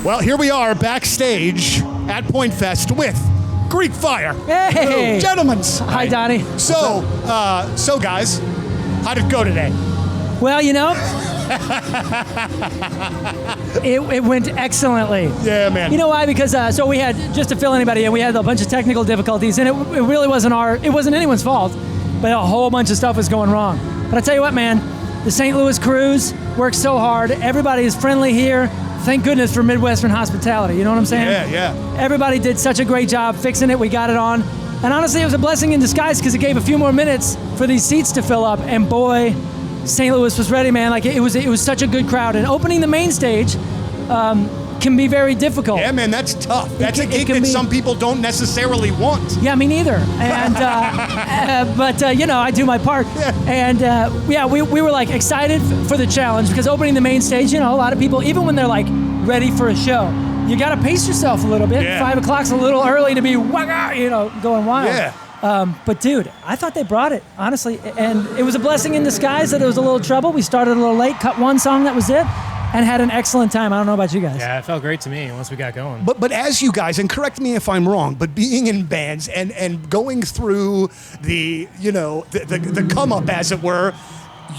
Well, here we are backstage at Pointfest with Greek Fire. Hey! Gentlemen. Hi, Donny. So guys, how'd it go today? Well, you know, it went excellently. Yeah, man. You know why? Because so we had, just to fill anybody in, we had a bunch of technical difficulties, and it really wasn't anyone's fault, but a whole bunch of stuff was going wrong. But I tell you what, man, the St. Louis crews worked so hard. Everybody is friendly here. Thank goodness for Midwestern hospitality. You know what I'm saying? Yeah. Everybody did such a great job fixing it. We got it on. And honestly, it was a blessing in disguise because it gave a few more minutes for these seats to fill up. And boy, St. Louis was ready, man. Like it was such a good crowd. And opening the main stage can be very difficult. Yeah, man, that's tough. That's a gig that some people don't necessarily want. Yeah, me neither. And but you know, I do my part. Yeah. And we were like excited for the challenge because opening the main stage, you know, a lot of people, even when they're like ready for a show, you got to pace yourself a little bit. Yeah. 5 o'clock's a little early to be, you know, going wild. Yeah. But dude, I thought they brought it, honestly. And it was a blessing in disguise that it was a little trouble. We started a little late, cut one song, that was it, and had an excellent time. I don't know about you guys. Yeah, it felt great to me once we got going. But as you guys, and correct me if I'm wrong, but being in bands and going through the, you know, the come up, as it were,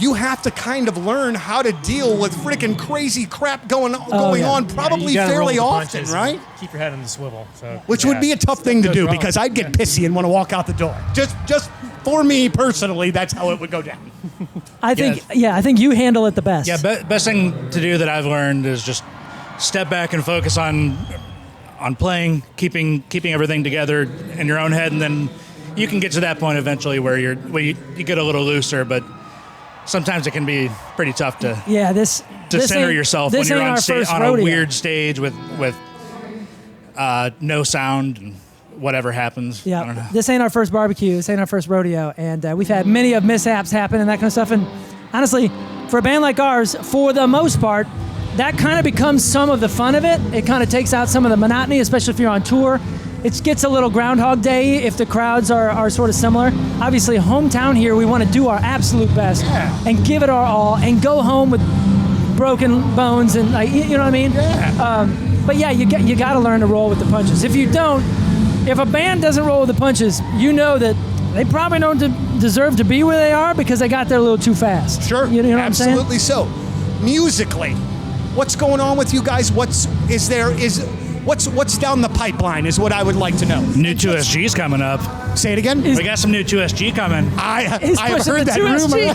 you have to kind of learn how to deal with freaking crazy crap going on probably fairly often, right? Keep your head on the swivel. So, which would be a tough thing to do because I'd get pissy and want to walk out the door. Just for me personally, that's how it would go down. I think you handle it the best. Yeah, best thing to do that I've learned is just step back and focus on playing, keeping everything together in your own head, and then you can get to that point eventually where you get a little looser, but sometimes it can be pretty tough to center yourself when you're on a weird stage with no sound and whatever happens. Yeah, I don't know. This ain't our first barbecue. This ain't our first rodeo, and we've had many of mishaps happen and that kind of stuff. And honestly, for a band like ours, for the most part, that kind of becomes some of the fun of it. It kind of takes out some of the monotony, especially if you're on tour. It gets a little Groundhog Day if the crowds are sort of similar. Obviously, hometown here, we want to do our absolute best and give it our all and go home with broken bones and you know what I mean? Yeah. But yeah, you got to learn to roll with the punches. If you don't, if a band doesn't roll with the punches, you know that they probably don't deserve to be where they are because they got there a little too fast. Sure, you know what absolutely I'm saying? so. Musically, what's going on with you guys? What's down the pipeline is what I would like to know. New 2SG's coming up. Say it again. We got some new 2SG coming. I have heard that rumor.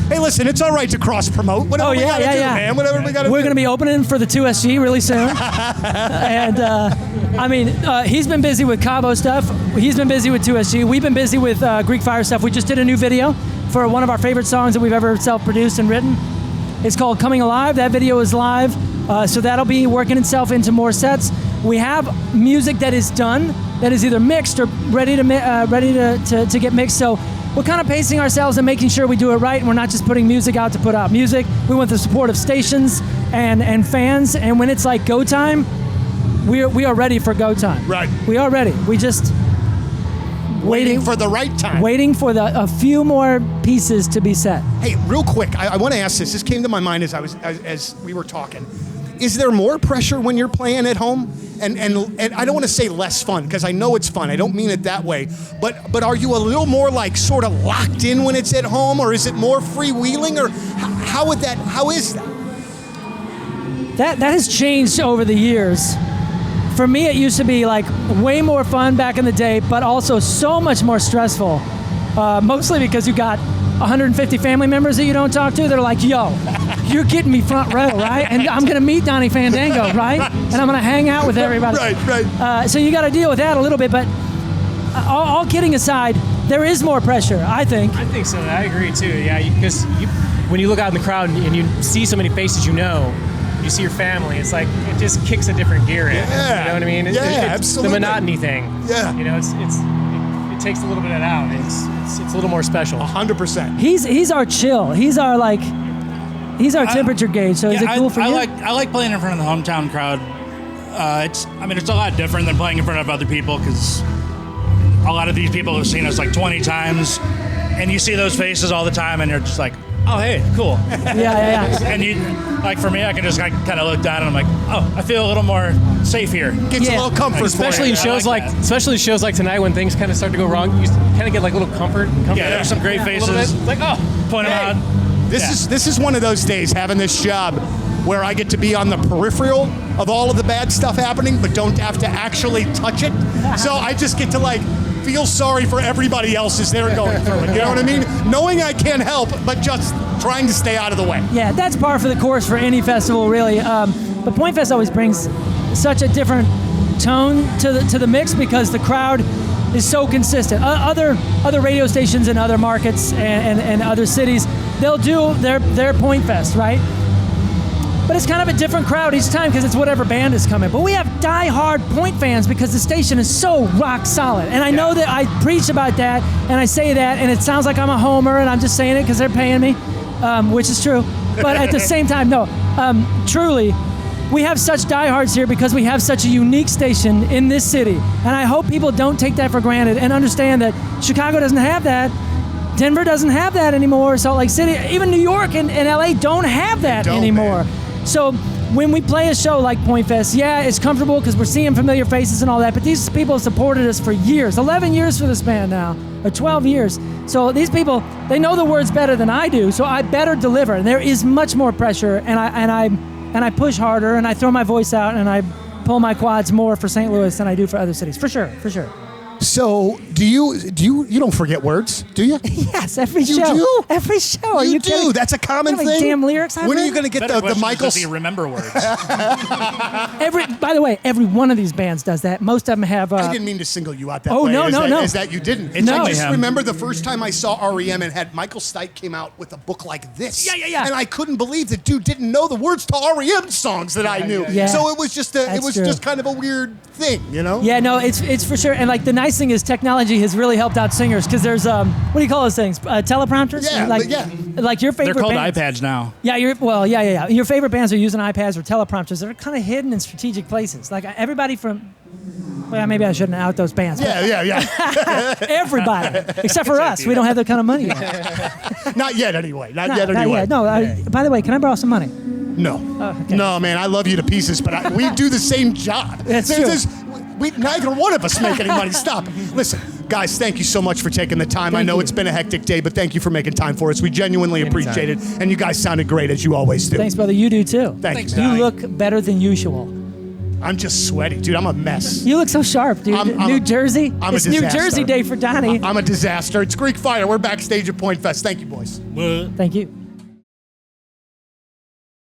Hey, listen, it's all right to cross promote. Whatever we gotta do, man. Whatever we gotta do. We're gonna be opening for the 2SG really soon. And I mean, he's been busy with Cabo stuff. He's been busy with 2SG. We've been busy with Greek Fire stuff. We just did a new video for one of our favorite songs that we've ever self-produced and written. It's called Coming Alive. That video is live. So that'll be working itself into more sets. We have music that is done, that is either mixed or ready to get mixed. So we're kind of pacing ourselves and making sure we do it right. And we're not just putting music out to put out music. We want the support of stations and fans. And when it's like go time, we are ready for go time. Right. We are ready. We just waiting for the right time. Waiting for a few more pieces to be set. Hey, real quick, I want to ask this. This came to my mind as we were talking. Is there more pressure when you're playing at home? And I don't want to say less fun because I know it's fun. I don't mean it that way. But are you a little more like sort of locked in when it's at home, or is it more freewheeling, or how is that? That has changed over the years. For me, it used to be like way more fun back in the day, but also so much more stressful. Mostly because you got 150 family members that you don't talk to that are like, yo, you're getting me front row, right? And I'm going to meet Donny Fandango, right? And I'm going to hang out with everybody. Right. So you got to deal with that a little bit. But all kidding aside, there is more pressure, I think. I think so. I agree, too. Yeah, because when you look out in the crowd and you see so many faces you know, you see your family, it's like it just kicks a different gear in. Yeah. You know what I mean? It's absolutely. The monotony thing. Yeah. You know, it takes a little bit of that out. It's a little more special. 100%. He's our chill. He's our temperature gauge. So is it cool for you? I like playing in front of the hometown crowd. It's a lot different than playing in front of other people because a lot of these people have seen us like 20 times, and you see those faces all the time, and you're just like, oh, hey, cool. Yeah. And you, like for me, I can just kind of look down and I'm like, oh, I feel a little more safe here. Gets a Yeah. little comfort. Especially in for you. shows like that. especially shows like tonight when things kind of start to go wrong. You kind of get like a little comfort. Yeah, there's some great a little faces. bit. It's like, oh, Point hey. them out. This is one of those days having this job where I get to be on the peripheral of all of the bad stuff happening, but don't have to actually touch it. So I just get to like feel sorry for everybody else as they're going through it. You know what I mean? Knowing I can't help, but just trying to stay out of the way. Yeah, that's par for the course for any festival, really. But Pointfest always brings such a different tone to the mix because the crowd is so consistent. Other radio stations in other markets and other cities, they'll do their Pointfest, right? But it's kind of a different crowd each time because it's whatever band is coming. But we have die-hard Point fans because the station is so rock solid. And I know that I preach about that and I say that and it sounds like I'm a homer and I'm just saying it because they're paying me, which is true. But at the same time, no, truly, we have such diehards here because we have such a unique station in this city. And I hope people don't take that for granted and understand that Chicago doesn't have that. Denver doesn't have that anymore. Salt Lake City, even New York and LA don't have that anymore. Man. So when we play a show like Pointfest, yeah, it's comfortable because we're seeing familiar faces and all that, but these people have supported us for years, 11 years for this band now, or 12 years. So these people, they know the words better than I do, so I better deliver. And there is much more pressure, and I push harder, and I throw my voice out, and I pull my quads more for St. Louis than I do for other cities, for sure. So do you don't forget words, do you? Yes, every You show. do? Every show. Are You you do. kidding? That's a common You know how many thing. damn lyrics I've When are read? you going to get Better the question Michael? is, does he remember words? By the way, every one of these bands does that. Most of them have. I didn't mean to single you out that Oh, way. no, as no, that, no. As that you didn't. It's I only just him. remember the first time I saw REM and had Michael Stipe came out with a book like this. Yeah. And I couldn't believe the dude didn't know the words to REM songs that I knew. Yeah. So it was just That's true. just kind of a weird thing, you know? Yeah, no, it's for sure. And like the nice thing is technology has really helped out singers because there's what do you call those things? Teleprompters? Yeah, like, yeah. Like your favorite. They're called bands. iPads now. Yeah, yeah. Your favorite bands are using iPads or teleprompters that are kind of hidden in strategic places. Like everybody from. Well, maybe I shouldn't out those bands. but Yeah. Everybody, except for us, we don't have that kind of money yet. Not yet, anyway. Not Not yet, anyway. yet. No. By the way, can I borrow some money? No. okay. No, man, I love you to pieces, but we do the same job. That's true. Neither one of us make any money. Stop. Listen, guys, thank you so much for taking the time. I Thank know you. it's been a hectic day, but thank you for making time for us. We genuinely appreciate it, and you guys sounded great, as you always do. Thanks, brother. You do too. Thanks, You Donnie. look better than usual. I'm just sweaty, dude. I'm a mess. You look so sharp, dude. I'm New a- Jersey. I'm a It's New disaster. Jersey Day for Donnie. I'm a disaster. It's Greek Fire. We're backstage at Pointfest. Thank you, boys. Thank you.